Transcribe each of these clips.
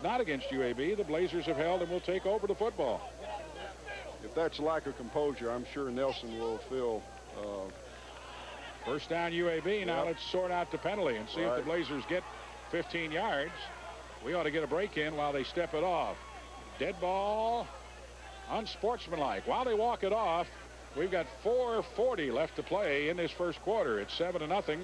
Not against UAB. The Blazers have held and will take over the football. If that's lack of composure, I'm sure Nelson will feel. First down UAB. Now let's sort out the penalty and see if the Blazers get 15 yards. We ought to get a break in while they step it off. Dead ball. Unsportsmanlike. While they walk it off, we've got 4:40 left to play in this first quarter. It's 7-0,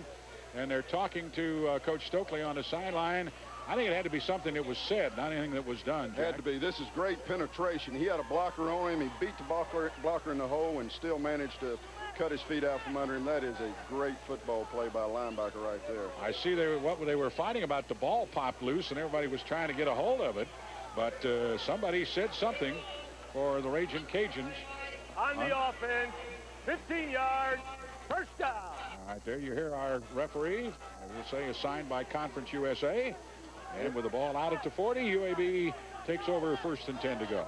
and they're talking to Coach Stokely on the sideline. I think it had to be something that was said, not anything that was done. Jack. Had to be. This is great penetration. He had a blocker on him. He beat the blocker in the hole and still managed to cut his feet out from under him. That is a great football play by a linebacker right there. I see what they were fighting about. The ball popped loose, and everybody was trying to get a hold of it. But somebody said something for the Raging Cajuns. On the offense, 15 yards, first down. All right, there you hear our referee. I will say assigned by Conference USA. And with the ball out at the 40, UAB takes over 1st and 10 to go.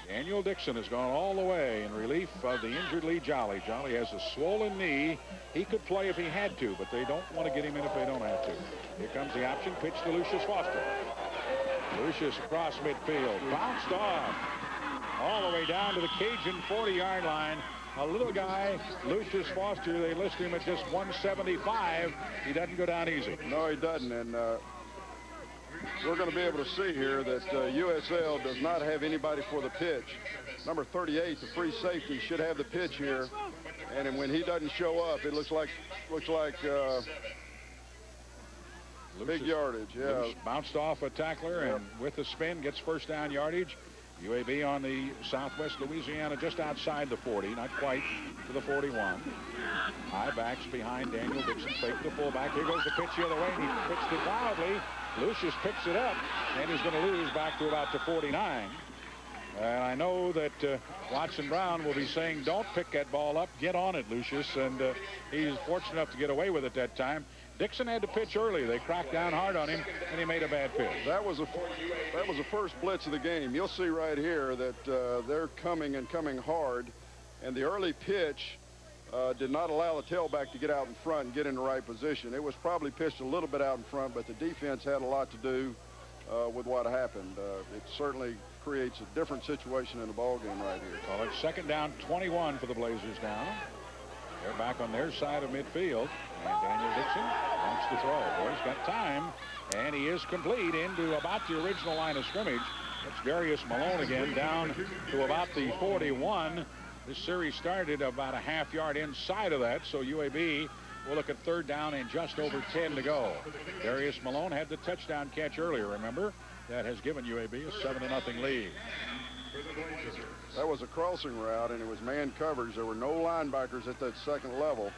Daniel Dixon has gone all the way in relief of the injured Lee Jolly. Jolly has a swollen knee. He could play if he had to, but they don't want to get him in if they don't have to. Here comes the option pitch to Lucius Foster. Lucius across midfield, bounced off all the way down to the Cajun 40-yard line. A little guy, Lucius Foster, they list him at just 175. He doesn't go down easy. No, he doesn't. And we're going to be able to see here that USL does not have anybody for the pitch. Number 38, the free safety, should have the pitch here. And when he doesn't show up, it looks like big yardage. Yeah. Lucius bounced off a tackler and with the spin gets first down yardage. UAB on the Southwest Louisiana, just outside the 40, not quite to the 41. High backs behind Daniel Dixon, fake the fullback. Here goes the pitch the other way, and he pitched it wildly. Lucius picks it up, and he's going to lose back to about the 49. And I know that Watson Brown will be saying, don't pick that ball up, get on it, Lucius. And he's fortunate enough to get away with it that time. Dixon had to pitch early. They cracked down hard on him, and he made a bad pitch. That was the first blitz of the game. You'll see right here that they're coming hard, and the early pitch did not allow the tailback to get out in front and get in the right position. It was probably pitched a little bit out in front, but the defense had a lot to do with what happened. It certainly creates a different situation in the ball game right here. Well, it's 2nd down, 21 for the Blazers now. They're back on their side of midfield. And Daniel Dixon wants to throw. Boy, he's got time. And he is complete into about the original line of scrimmage. That's Darius Malone again down to about the 41. This series started about a half yard inside of that. So UAB will look at 3rd down and just over 10 to go. Darius Malone had the touchdown catch earlier, remember? That has given UAB a 7-0 lead. That was a crossing route, and it was man coverage. There were no linebackers at that second level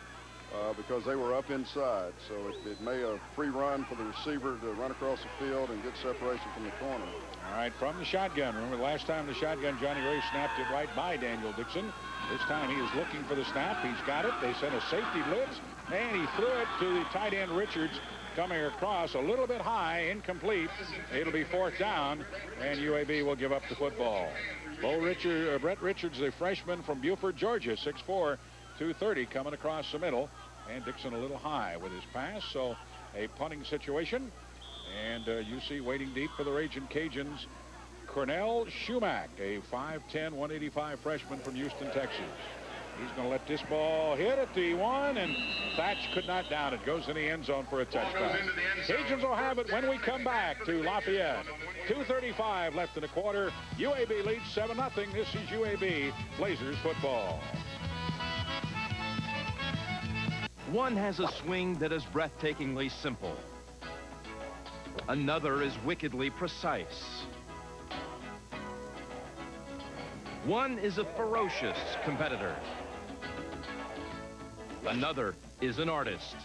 because they were up inside. So it made a free run for the receiver to run across the field and get separation from the corner. All right, from the shotgun. Remember the last time the shotgun, Johnny Ray snapped it right by Daniel Dixon. This time he is looking for the snap. He's got it. They sent a safety blitz, and he threw it to the tight end Richards, coming across a little bit high, incomplete. It'll be 4th down, and UAB will give up the football. Brett Richards, the freshman from Buford, Georgia, 6'4", 230, coming across the middle. And Dixon a little high with his pass, so a punting situation. And you see waiting deep for the Raging Cajuns, Cornell Schumack, a 5'10", 185 freshman from Houston, Texas. He's going to let this ball hit at the 1, and Thatch could not down it. Goes in the end zone for a touchdown. Cajuns will have it when we come back to Lafayette. 2:35 left in the quarter. UAB leads 7-0. This is UAB Blazers football. One has a swing that is breathtakingly simple. Another is wickedly precise. One is a ferocious competitor. Another is an artist.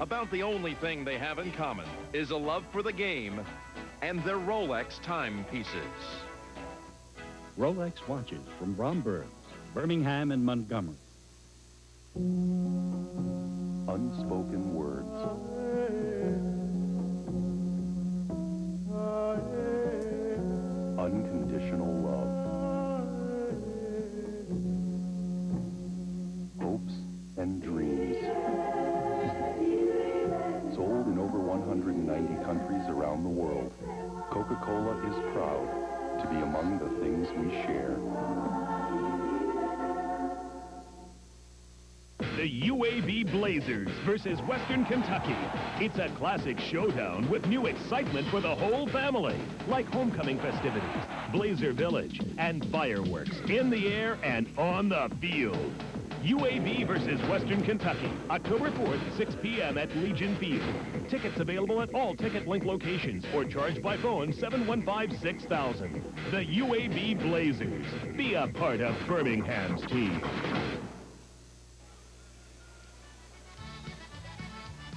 About the only thing they have in common is a love for the game and their Rolex timepieces. Rolex watches from Bromberg, Birmingham, and Montgomery. Unspoken words. Unconditional love. Hopes and dreams. Sold in over 100 around the world, Coca-Cola is proud to be among the things we share. The UAB Blazers versus Western Kentucky. It's a classic showdown with new excitement for the whole family, like homecoming festivities, Blazer Village, and fireworks in the air and on the field. UAB versus Western Kentucky, October 4th, 6 p.m. at Legion Field. Tickets available at all Ticket Link locations or charged by phone 715-6000. The UAB Blazers. Be a part of Birmingham's team.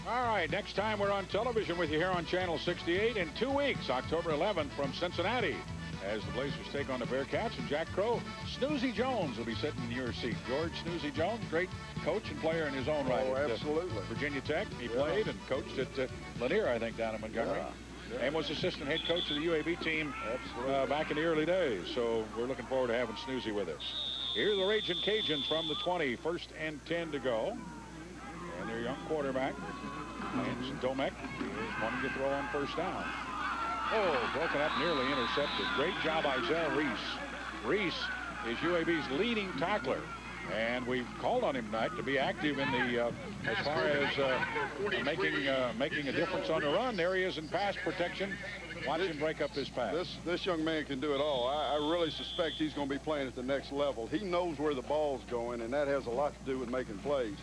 All right, next time we're on television with you here on Channel 68 in 2 weeks, October 11th from Cincinnati, as the Blazers take on the Bearcats. And Jack Crow, Snoozy Jones will be sitting in your seat. George Snoozy Jones, great coach and player in his own right. Oh, absolutely. Virginia Tech, he played and coached at Lanier, I think, down in Montgomery. Yeah. And was assistant head coach of the UAB team back in the early days. So we're looking forward to having Snoozy with us. Here are the Raging Cajuns from the 20, 1st and 10 to go. And their young quarterback, Lance Domek, is wanting to throw on first down. Oh, broken up, nearly intercepted. Great job, Isaiah Reese. Reese is UAB's leading tackler. And we've called on him tonight to be active in the, as far as making a difference on the run. There he is in pass protection. Watch him break up this pass. This young man can do it all. I really suspect he's going to be playing at the next level. He knows where the ball's going, and that has a lot to do with making plays.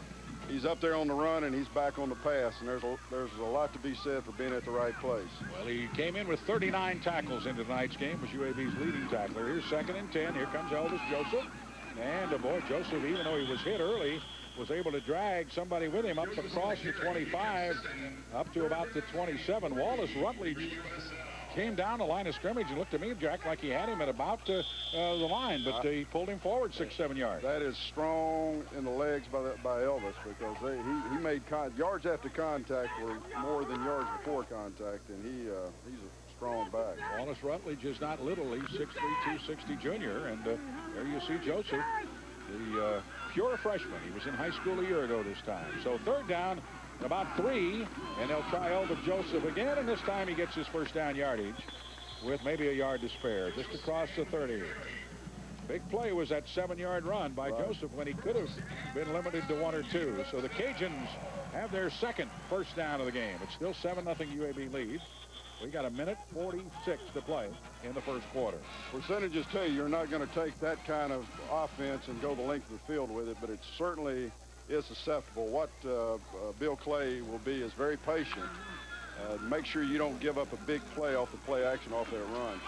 He's up there on the run, and he's back on the pass, and there's a lot to be said for being at the right place. Well, he came in with 39 tackles into tonight's game, was UAB's leading tackler. Here's 2nd and 10. Here comes Elvis Joseph. And, boy, Joseph, even though he was hit early, was able to drag somebody with him up across the 25, up to about the 27. Wallace Rutledge came down the line of scrimmage and looked at me, Jack, like he had him at about the line, but he pulled him forward 6-7 yards. That is strong in the legs by Elvis, because he made yards after contact were more than yards before contact, and he's a strong back. Wallace Rutledge is not little. He's 6'3", 260 junior, and there you see Joseph, the pure freshman. He was in high school a year ago this time. So 3rd down, about 3, and they'll try Elvis Joseph again, and this time he gets his first down yardage with maybe a yard to spare, just across the 30. Big play was that 7-yard run by Joseph when he could have been limited to 1 or 2. So the Cajuns have their second first down of the game. It's still 7-0 UAB lead. We got 1:46 to play in the first quarter. Percentages tell you you're not going to take that kind of offense and go the length of the field with it, but it certainly is susceptible. What Bill Clay will be is very patient. Make sure you don't give up a big play off the play action off that run.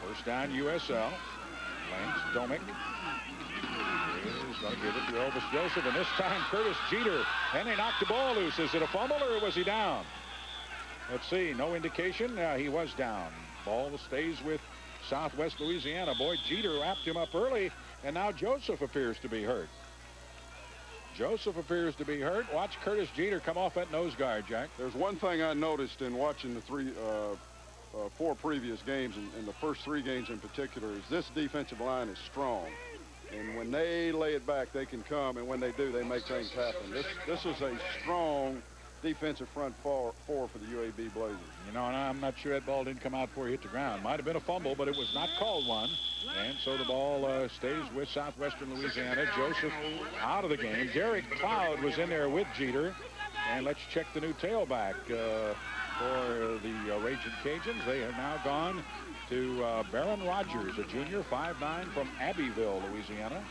First down USL. Lance Domek is going to give it to Elvis Joseph, and this time Curtis Jeter. And they knocked the ball loose. Is it a fumble or was he down? Let's see. No indication. He was down. Ball stays with Southwest Louisiana. Boy, Jeter wrapped him up early, and now Joseph appears to be hurt. Joseph appears to be hurt. Watch Curtis Jeter come off that nose guard, Jack. There's one thing I noticed in watching the 4 previous games, and the first 3 games in particular, is this defensive line is strong. And when they lay it back, they can come, and when they do, they make things happen. This is a strong defensive front four for the UAB Blazers. You know, and I'm not sure that ball didn't come out before he hit the ground. Might have been a fumble, but it was not called one. And so the ball stays with Southwestern Louisiana. Joseph out of the game. Derek Cloud was in there with Jeter. And let's check the new tailback for the Raging Cajuns. They have now gone to Baron Rogers, a junior, 5'9", from Abbeville, Louisiana.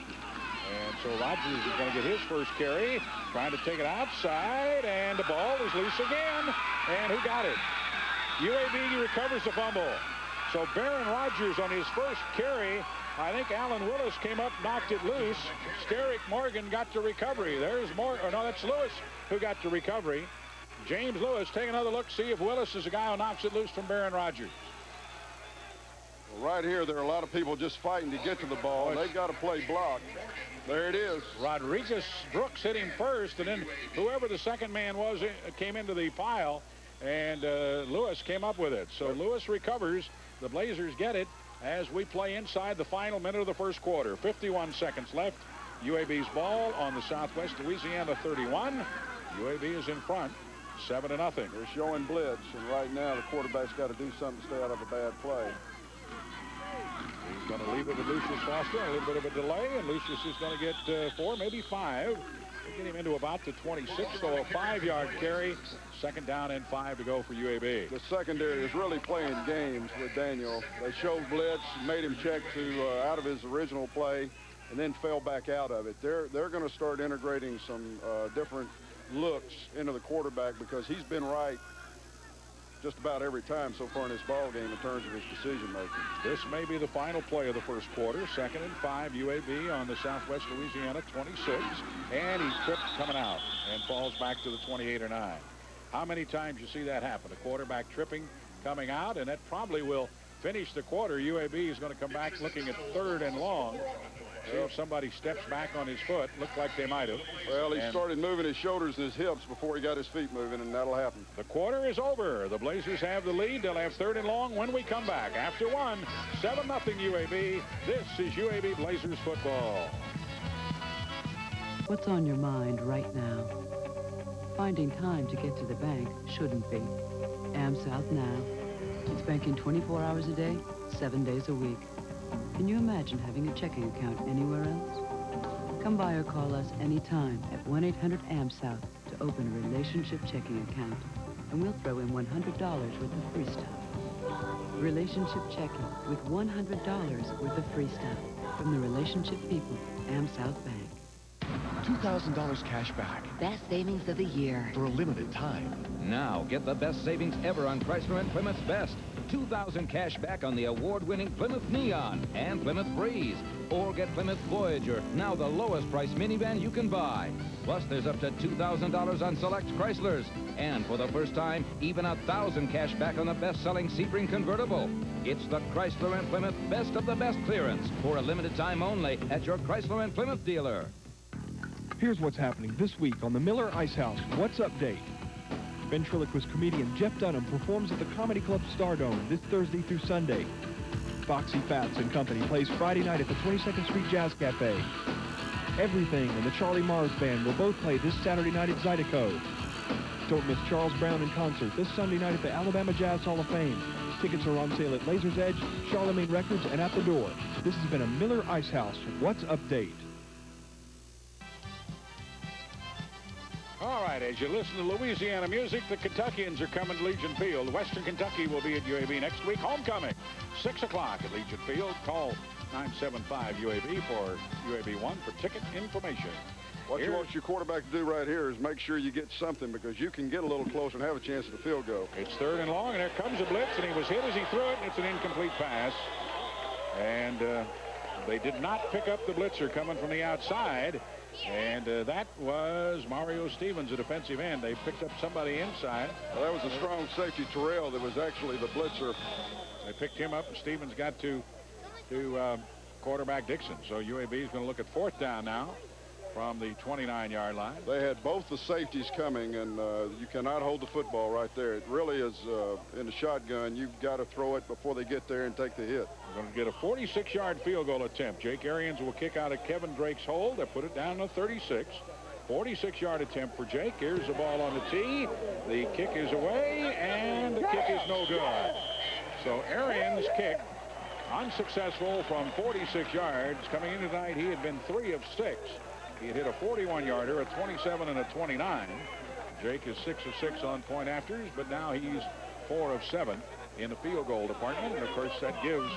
And so Rogers is going to get his first carry, trying to take it outside, and the ball is loose again. And who got it? UAB recovers the fumble. So Baron Rogers on his first carry, I think Alan Willis came up, knocked it loose. Sterick Morgan got the recovery. There's more, or no, that's Lewis who got the recovery. James Lewis, take another look, see if Willis is the guy who knocks it loose from Baron Rogers. Well, right here, there are a lot of people just fighting to get to the ball. They've got to play block. There it is. Rodriguez Brooks hit him first, and then whoever the second man was came into the pile, and Lewis came up with it. So Lewis recovers. The Blazers get it as we play inside the final minute of the first quarter. 51 seconds left. UAB's ball on the Southwest Louisiana 31. UAB is in front 7-0. They're showing blitz, and right now the quarterback's got to do something to stay out of a bad play. He's going to leave it with Lucius Foster. A little bit of a delay, and Lucius is going to get 4, maybe 5. Get him into about the 26, so a 5-yard carry. 2nd down and 5 to go for UAB. The secondary is really playing games with Daniel. They showed blitz, made him check to out of his original play, and then fell back out of it. They're going to start integrating some different looks into the quarterback because he's been right just about every time so far in this ball game in terms of his decision making. This may be the final play of the first quarter. 2nd and 5, UAB on the Southwest Louisiana 26, and he's tripped coming out and falls back to the 28 or 9. How many times you see that happen? A quarterback tripping coming out, and that probably will finish the quarter. UAB is going to come back looking at 3rd and long. See if somebody steps back on his foot. Looked like they might have. Well, he started moving his shoulders and his hips before he got his feet moving, and that'll happen. The quarter is over. The Blazers have the lead. They'll have 3rd and long when we come back. After 1, 7-0 UAB. This is UAB Blazers football. What's on your mind right now? Finding time to get to the bank shouldn't be. AmSouth now. It's banking 24 hours a day, 7 days a week. Can you imagine having a checking account anywhere else? Come by or call us anytime at 1-800-AmSouth to open a relationship checking account, and we'll throw in $100 worth of free stuff. Relationship checking with $100 worth of free stuff from the relationship people, AmSouth Bank. $2,000 cash back Best savings of the year. for a limited time. Now get the best savings ever on Chrysler and Plymouth's best. $2,000 cash back on the award-winning Plymouth Neon and Plymouth Breeze. Or get Plymouth Voyager, now the lowest price minivan you can buy. Plus, there's up to $2,000 on select Chryslers. And for the first time, even $1,000 cash back on the best-selling Sebring convertible. It's the Chrysler and Plymouth Best of the Best clearance for a limited time only at your Chrysler and Plymouth dealer. Here's what's happening this week on the Miller Ice House What's Update. Ventriloquist comedian Jeff Dunham performs at the Comedy Club Stardome this Thursday through Sunday. Foxy Fats and Company plays Friday night at the 22nd Street Jazz Cafe. Everything and the Charlie Mars Band will both play this Saturday night at Zydeco. Don't miss Charles Brown in concert this Sunday night at the Alabama Jazz Hall of Fame. Tickets are on sale at Laser's Edge, Charlemagne Records, and at the door. This has been a Miller Ice House What's Update. All right, as you listen to Louisiana music, the Kentuckians are coming to Legion Field. Western Kentucky will be at UAB next week. Homecoming, 6 o'clock at Legion Field. Call 975-UAB for UAB1 for ticket information. What you want your quarterback to do right here is make sure you get something, because you can get a little closer and have a chance at a field goal. It's 3rd and long, and there comes a blitz, and he was hit as he threw it, and it's an incomplete pass. And they did not pick up the blitzer coming from the outside. And that was Mario Stevens, a defensive end. They picked up somebody inside. Well, that was a strong safety, Terrell, that was actually the blitzer. They picked him up, and Stevens got to quarterback Dixon. So UAB is going to look at 4th down now from the 29-yard line. They had both the safeties coming, and you cannot hold the football right there. It really is in the shotgun. You've got to throw it before they get there and take the hit. We're going to get a 46-yard field goal attempt. Jake Arians will kick out of Kevin Drake's hold. They put it down to 36. 46-yard attempt for Jake. Here's the ball on the tee. The kick is away, and the kick is no good. So Arians' kick unsuccessful from 46 yards. Coming in tonight, he had been 3 of 6. He had hit a 41-yarder, a 27, and a 29. Jake is 6 of 6 on point afters, but now he's 4 of 7 in the field goal department. And, of course, that gives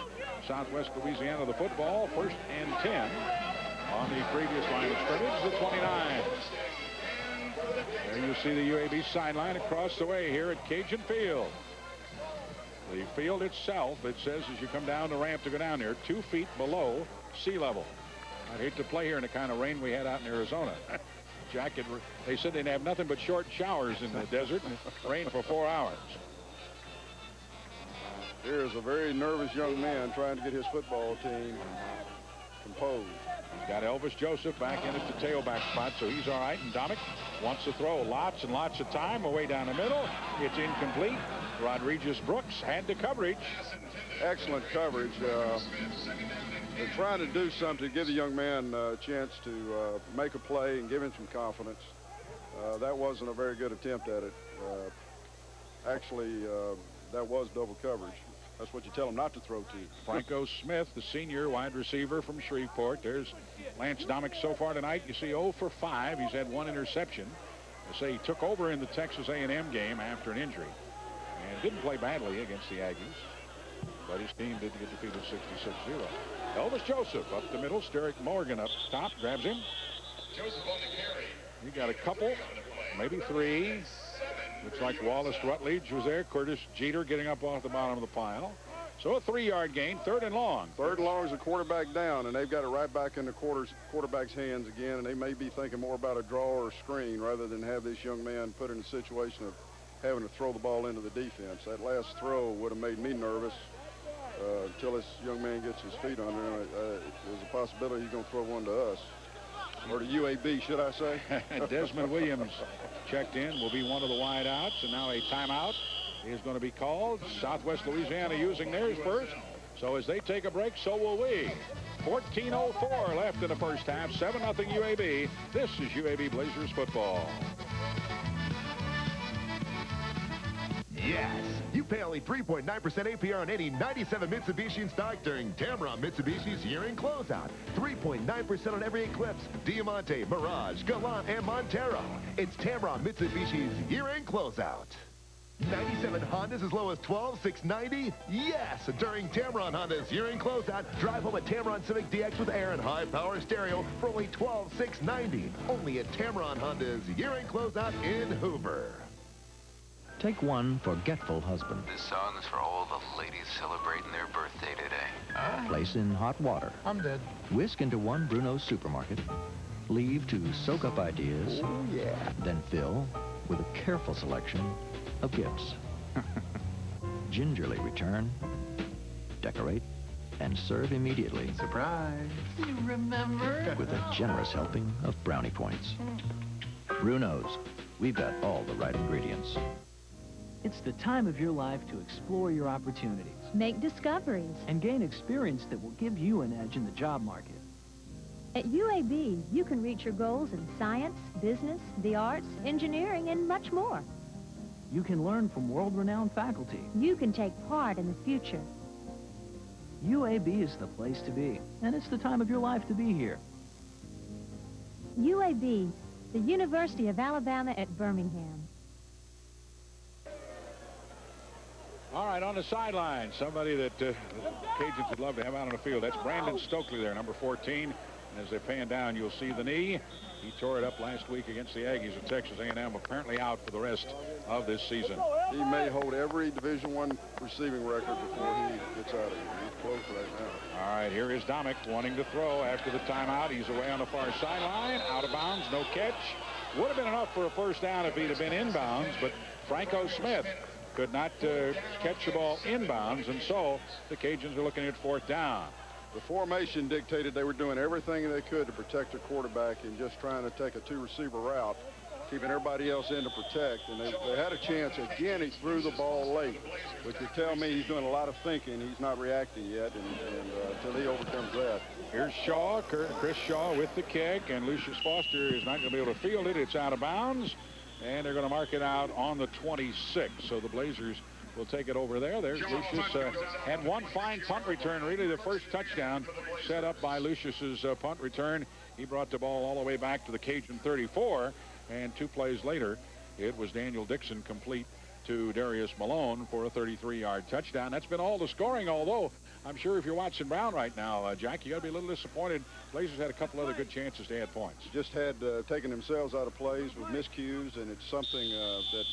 Southwest Louisiana the football. 1st and 10 on the previous line of scrimmage, the 29. There you see the UAB sideline across the way here at Cajun Field. The field itself, it says as you come down the ramp to go down there, 2 feet below sea level. I'd hate to play here in the kind of rain we had out in Arizona. Jack, they said they'd have nothing but short showers in the desert and rain for 4 hours. Here's a very nervous young man trying to get his football team composed. He's got Elvis Joseph back in at the tailback spot, so he's all right. And Domick wants to throw lots and lots of time away down the middle. It's incomplete. Rodriguez Brooks had the coverage. Excellent coverage. They're trying to do something to give the young man a chance to make a play and give him some confidence. That wasn't a very good attempt at it. Actually, that was double coverage. That's what you tell them not to throw to. Franco Smith, the senior wide receiver from Shreveport. There's Lance Domick so far tonight. You see 0 for 5. He's had 1 interception. They say he took over in the Texas A&M game after an injury and didn't play badly against the Aggies, but his team did get defeated 66-0. Elvis Joseph up the middle. Sterick Morgan up top, grabs him. Joseph on the carry. He got a couple, maybe 3. Looks like Wallace Rutledge was there. Curtis Jeter getting up off the bottom of the pile. So a 3-yard gain, 3rd and long. 3rd and long is a quarterback down, and they've got it right back in the quarterback's hands again, and they may be thinking more about a draw or a screen rather than have this young man put in a situation of having to throw the ball into the defense. That last throw would have made me nervous until this young man gets his feet under him. There's a possibility he's going to throw one to us. Or to UAB, should I say? Desmond Williams checked in, will be one of the wide outs, and now a timeout is going to be called. Southwest Louisiana using theirs first. So as they take a break, so will we. 14:04 left in the first half, 7-0 UAB. This is UAB Blazers football. Yes, you pay only 3.9% APR on any 97 Mitsubishi in stock during Tamron Mitsubishi's year-end closeout. 3.9% on every Eclipse, Diamante, Mirage, Galant, and Montero. It's Tamron Mitsubishi's year-end closeout. 97 Hondas as low as $12,690? Yes! During Tamron Honda's year-end closeout, drive home a Tamron Civic DX with air and high-power stereo for only $12,690. Only at Tamron Honda's year-end closeout in Hoover. Take one forgetful husband. This song is for all the ladies celebrating their birthday today. Place in hot water. I'm dead. Whisk into one Bruno's supermarket. Leave to soak up ideas. Oh, yeah. Then fill with a careful selection of gifts. Gingerly return, decorate, and serve immediately. Surprise. You remember? With a generous helping of brownie points. Bruno's. We've got all the right ingredients. It's the time of your life to explore your opportunities. Make discoveries. And gain experience that will give you an edge in the job market. At UAB, you can reach your goals in science, business, the arts, engineering, and much more. You can learn from world-renowned faculty. You can take part in the future. UAB is the place to be, and it's the time of your life to be here. UAB, the University of Alabama at Birmingham. All right, on the sideline, somebody that the Cajuns would love to have out on the field. That's Brandon Stokely there, number 14. And as they pan down, you'll see the knee. He tore it up last week against the Aggies at Texas A&M, apparently out for the rest of this season. He may hold every Division I receiving record before he gets out of here. He's close right now. All right, here is Domick wanting to throw after the timeout. He's away on the far sideline, out of bounds, no catch. Would have been enough for a first down if he'd have been inbounds, but Franco Smith could not catch the ball inbounds, and so the Cajuns are looking at 4th down. The formation dictated they were doing everything they could to protect their quarterback and just trying to take a 2-receiver route, keeping everybody else in to protect. And they had a chance. Again, he threw the ball late, which would tell me he's doing a lot of thinking. He's not reacting yet, and until he overcomes that. Here's Shaw, Chris Shaw with the kick, and Lucius Foster is not going to be able to field it. It's out of bounds, and they're going to mark it out on the 26. So the Blazers will take it over there. There's Lucius. Had one fine punt return, really the first touchdown set up by Lucius's punt return. He brought the ball all the way back to the Cajun 34, and 2 plays later, it was Daniel Dixon complete to Darius Malone for a 33-yard touchdown. That's been all the scoring, although I'm sure if you're watching Brown right now, Jack, you got to be a little disappointed. Blazers had a couple other good chances to add points. Just had taken themselves out of plays with miscues, and it's something that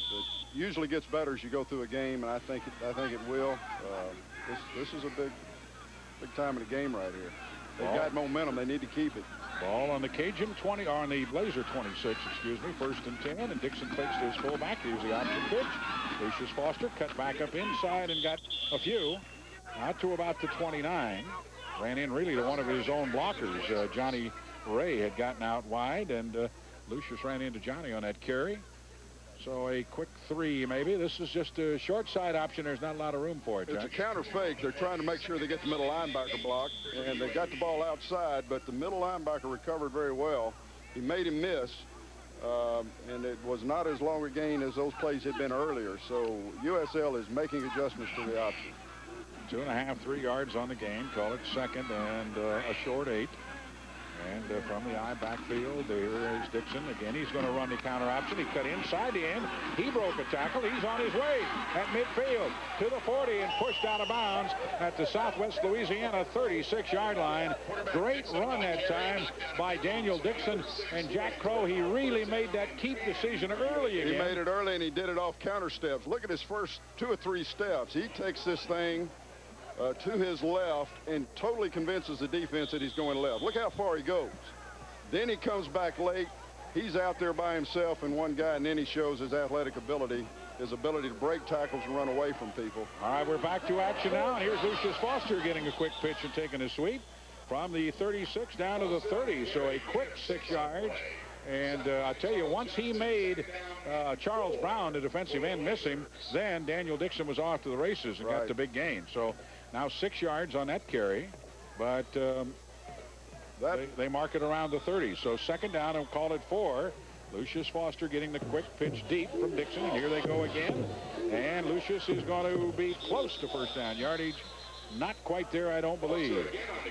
usually gets better as you go through a game, and I think it will. This is a big time of the game right here. They've got momentum. They need to keep it. Ball on the Cajun 20, or on the Blazer 26, excuse me, 1st and 10, and Dixon fakes to his fullback. Here's the option pitch. Lucius Foster cut back up inside and got a few. Out to about the 29. Ran in really to one of his own blockers. Johnny Ray had gotten out wide, and Lucius ran into Johnny on that carry. So a quick 3, maybe. This is just a short side option. There's not a lot of room for it, Jack. It's a counter fake. They're trying to make sure they get the middle linebacker block, and they got the ball outside, but the middle linebacker recovered very well. He made him miss, and it was not as long a gain as those plays had been earlier. So USL is making adjustments to the option. 2.5, 3 yards on the game. Call it second and a short 8. And from the I backfield, there is Dixon. Again, he's going to run the counter option. He cut inside the end. He broke a tackle. He's on his way at midfield to the 40 and pushed out of bounds at the Southwest Louisiana 36-yard line. Great run that time by Daniel Dixon. And Jack Crow, he really made that keep decision early again. He made it early, and he did it off counter steps. Look at his first 2 or 3 steps. He takes this thing to his left and totally convinces the defense that he's going left. Look how far he goes. Then he comes back late. He's out there by himself and one guy, and then he shows his athletic ability, his ability to break tackles and run away from people. All right, we're back to action now, and here's Lucius Foster getting a quick pitch and taking a sweep from the 36 down to the 30, so a quick 6 yards. And I'll tell you, once he made Charles Brown, the defensive end, miss him, then Daniel Dixon was off to the races and got the big gain. So now 6 yards on that carry, but they mark it around the 30. So second down and call it 4. Lucius Foster getting the quick pitch deep from Dixon, and here they go again. And Lucius is going to be close to first down yardage. Not quite there, I don't believe.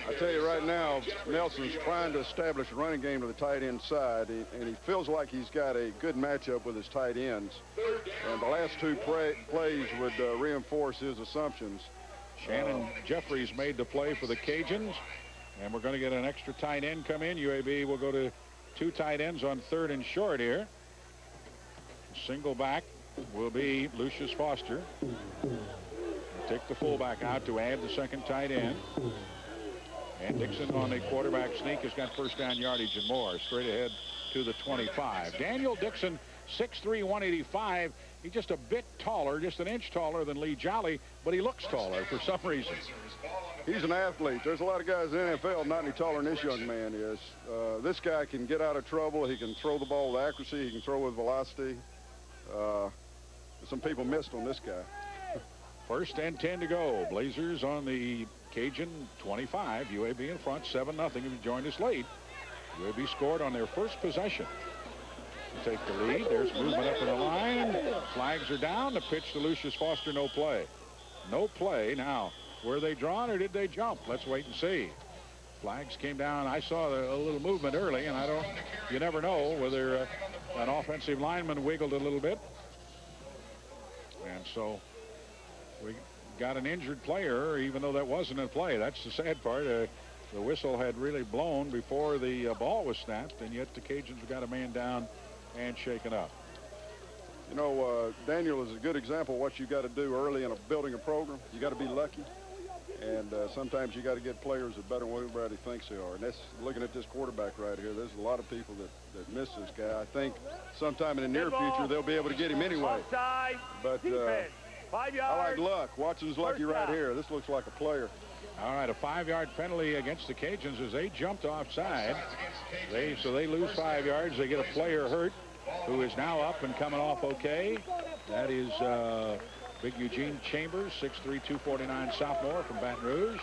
I tell you right now, Nelson's trying to establish a running game to the tight end side, and he feels like he's got a good matchup with his tight ends. And the last 2 plays would reinforce his assumptions. Shannon Jeffries made the play for the Cajuns, and we're going to get an extra tight end come in. UAB will go to 2 tight ends on 3rd and short here. Single back will be Lucius Foster. Take the fullback out to add the second tight end. And Dixon on a quarterback sneak has got first down yardage and more. Straight ahead to the 25. Daniel Dixon, 6'3", 185. He's just a bit taller, just an inch taller than Lee Jolly, but he looks taller for some reason. He's an athlete. There's a lot of guys in the NFL not any taller than this young man is. This guy can get out of trouble. He can throw the ball with accuracy. He can throw with velocity. Some people missed on this guy. First and 10 to go. Blazers on the Cajun 25. UAB in front, 7-0. If you joined us late, UAB scored on their first possession to take the lead. There's movement up in the line. Flags are down. The pitch to Lucius Foster, no play. No play. Now, were they drawn or did they jump? Let's wait and see. Flags came down. I saw a little movement early, and you never know whether an offensive lineman wiggled a little bit. And so we got an injured player, even though that wasn't a play. That's the sad part. The whistle had really blown before the ball was snapped, and yet the Cajuns got a man down and shaken up. You know, Daniel is a good example of what you got to do early in building a program. You got to be lucky, and sometimes you got to get players that better than everybody thinks they are. And that's looking at this quarterback right here. There's a lot of people that miss this guy. I think sometime in the near future they'll be able to get him anyway. But I like luck. Watson's lucky right here. This looks like a player. All right, a 5-yard penalty against the Cajuns as they jumped offside. So they lose 5 yards. They get a player hurt who is now up and coming off okay. That is big Eugene Chambers, 6'3", 249 sophomore from Baton Rouge.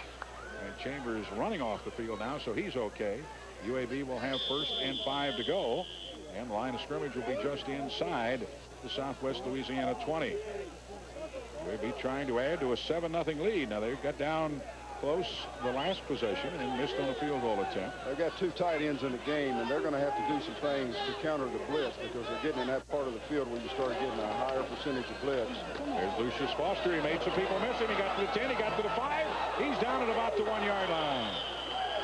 And Chambers running off the field now, so he's okay. UAB will have 1st and 5 to go. And the line of scrimmage will be just inside the Southwest Louisiana 20. UAB trying to add to a 7-0 lead. Now they got down close the last possession and missed on a field goal attempt. They've got 2 tight ends in the game, and they're going to have to do some things to counter the blitz because they're getting in that part of the field where you start getting a higher percentage of blitz. There's Lucius Foster. He made some people miss him. He got to the 10. He got to the 5. He's down at about the 1-yard line.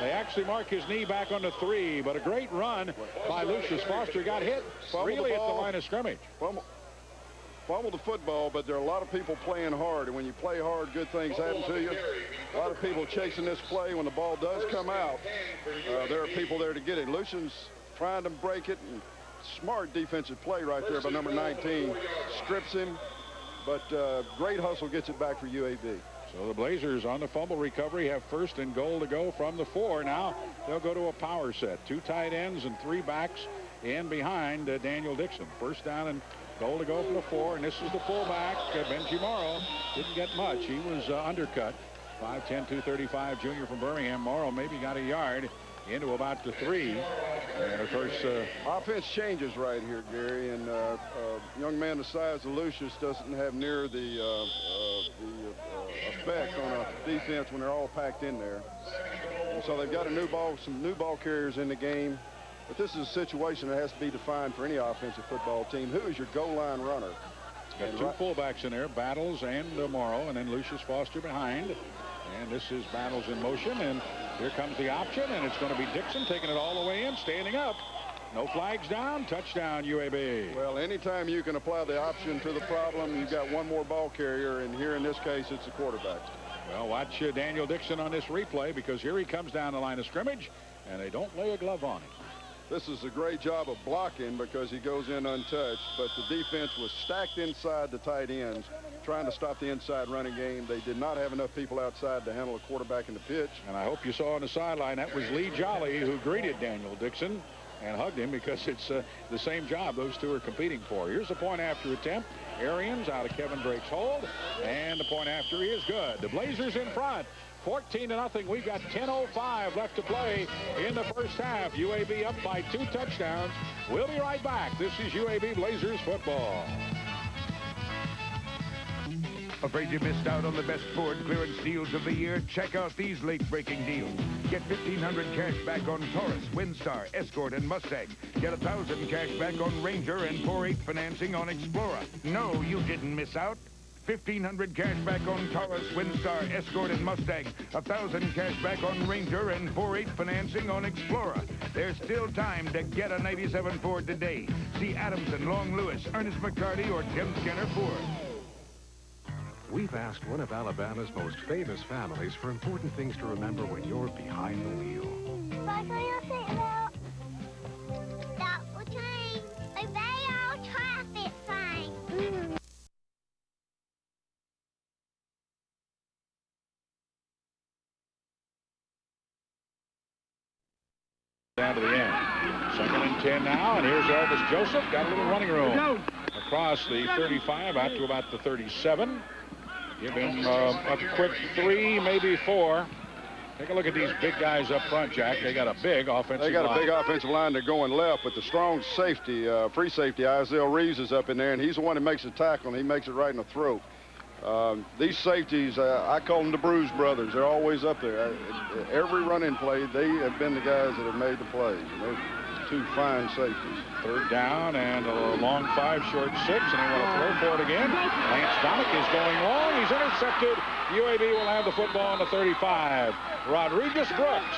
They actually mark his knee back on the 3, but a great run by Lucius Foster. Got hit really at the line of scrimmage. Fumbled the football, but there are a lot of people playing hard, and when you play hard, good things happen to you. A lot of people chasing this play. When the ball does come out, there are people there to get it. Lucian's trying to break it, and smart defensive play right there by number 19. Strips him, but great hustle gets it back for UAB. So the Blazers on the fumble recovery have 1st and goal to go from the 4. Now they'll go to a power set. 2 tight ends and 3 backs in behind Daniel Dixon. 1st down and goal to go from the 4, and this is the fullback, Benji Morrow. Didn't get much. He was undercut. 5'10", 235 junior from Birmingham. Morrow maybe got a yard into about the 3. And of course, offense changes right here, Gary, and young man the size of Lucius doesn't have near the effect on a defense when they're all packed in there. And so they've got some new ball carriers in the game. But this is a situation that has to be defined for any offensive football team. Who is your goal line runner? Got 2 fullbacks in there, Battles and Morrow, and then Lucius Foster behind. And this is Battles in motion, and here comes the option, and it's going to be Dixon taking it all the way in, standing up. No flags down, touchdown UAB. Well, anytime you can apply the option to the problem, you've got one more ball carrier, and here in this case, it's the quarterback. Well, watch Daniel Dixon on this replay, because here he comes down the line of scrimmage, and they don't lay a glove on him. This is a great job of blocking because he goes in untouched, but the defense was stacked inside the tight ends, trying to stop the inside running game. They did not have enough people outside to handle a quarterback in the pitch. And I hope you saw on the sideline, that was Lee Jolly who greeted Daniel Dixon and hugged him, because it's the same job those two are competing for. Here's the point after attempt. Arians out of Kevin Drake's hold, and the point after is good. The Blazers in front. 14-0. We've got 10:05 left to play in the first half. UAB up by 2 touchdowns. We'll be right back. This is UAB Blazers football. Afraid you missed out on the best Ford clearance deals of the year? Check out these late-breaking deals. Get $1,500 cash back on Taurus, Windstar, Escort, and Mustang. Get $1,000 cash back on Ranger and 4.8 financing on Explorer. No, you didn't miss out. $1,500 cash back on Taurus, Windstar, Escort, and Mustang. $1,000 cash back on Ranger and 4.8 financing on Explorer. There's still time to get a 97 Ford today. See Adamson, Long Lewis, Ernest McCarty, or Tim Skinner Ford. We've asked one of Alabama's most famous families for important things to remember when you're behind the wheel. Buckle your seatbelt. Stop the train. Obey all traffic signs. Down to the end. 2nd and 10 now, and here's Elvis Joseph. Got a little running room across the 35 out to about the 37. Give him a quick 3, maybe 4. Take a look at these big guys up front, Jack. They got a big offensive line. They got a big offensive line. They're going left, but the strong safety, free safety, Isaiah Reeves is up in there, and he's the one that makes the tackle, and he makes it right in the throat. These safeties, I call them the Bruise Brothers. They're always up there. Every running play, they have been the guys that have made the plays. And they're 2 fine safeties. 3rd down and a long 5, short 6, and they want to throw for it again. Lance Domick is going long. He's intercepted. UAB will have the football on the 35. Rodriguez Brooks.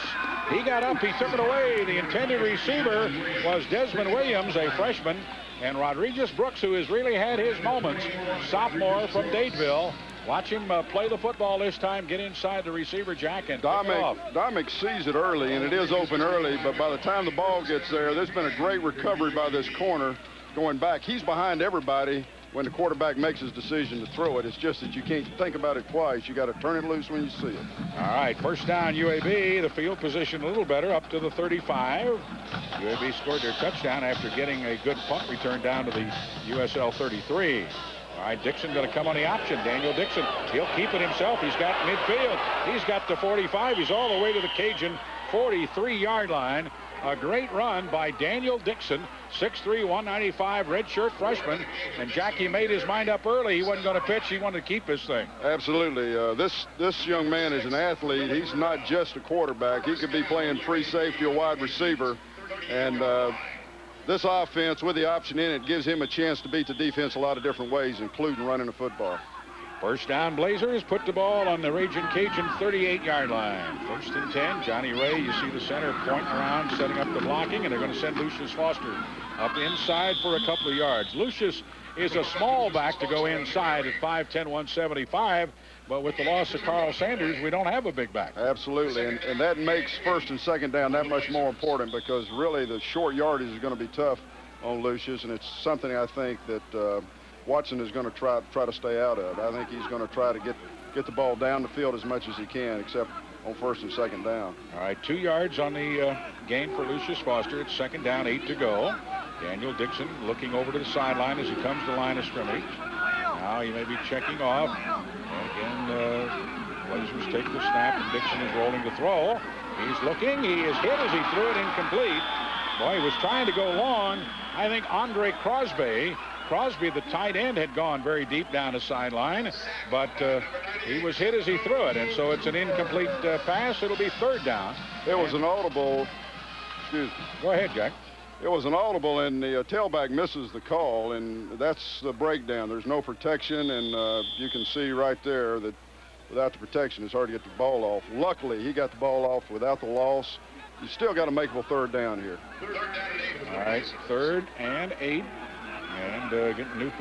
He got up. He took it away. The intended receiver was Desmond Williams, a freshman. And Rodriguez Brooks, who has really had his moments, sophomore from Dadeville. Watch him play the football this time, get inside the receiver, Jack, and Domick sees it early, and it is open early, but by the time the ball gets there, there's been a great recovery by this corner going back. He's behind everybody when the quarterback makes his decision to throw it. It's just that you can't think about it twice. You got to turn it loose when you see it. All right, first down UAB. The field position a little better, up to the 35. UAB scored their touchdown after getting a good punt return down to the USL 33. All right, Dixon going to come on the option. Daniel Dixon, he'll keep it himself. He's got midfield. He's got the 45. He's all the way to the Cajun 43-yard line. A great run by Daniel Dixon, 6'3", 195, redshirt freshman. And Jackie made his mind up early. He wasn't going to pitch. He wanted to keep this thing. Absolutely. This young man is an athlete. He's not just a quarterback. He could be playing free safety or wide receiver. And this offense, with the option in it, gives him a chance to beat the defense a lot of different ways, including running the football. First down, Blazers put the ball on the Raging Cajun 38-yard line. 1st and 10. Johnny Ray, you see the center pointing around, setting up the blocking, and they're going to send Lucius Foster up inside for a couple of yards. Lucius is a small back to go inside at 5'10", 175, but with the loss of Carl Sanders, we don't have a big back. Absolutely, and that makes 1st and 2nd down that much more important, because really the short yardage is going to be tough on Lucius, and it's something I think that Watson is going to try to stay out of. I think he's going to try to get the ball down the field as much as he can, except on 1st and 2nd down. All right, 2 yards on the gain for Lucius Foster. It's 2nd down, 8 to go. Daniel Dixon looking over to the sideline as he comes to the line of scrimmage. Now he may be checking off. And again, Blazers take the snap, and Dixon is rolling to throw. He's looking. He is hit as he threw it incomplete. Boy, he was trying to go long. I think Andre Crosby, the tight end, had gone very deep down the sideline, but he was hit as he threw it, and so it's an incomplete pass. It'll be third down. It was an audible. Excuse me. Go ahead, Jack. It was an audible, and the tailback misses the call, and that's the breakdown. There's no protection, and you can see right there that without the protection, it's hard to get the ball off. Luckily, he got the ball off without the loss. You still got a makeable third down here. All right, 3rd and 8, and getting new.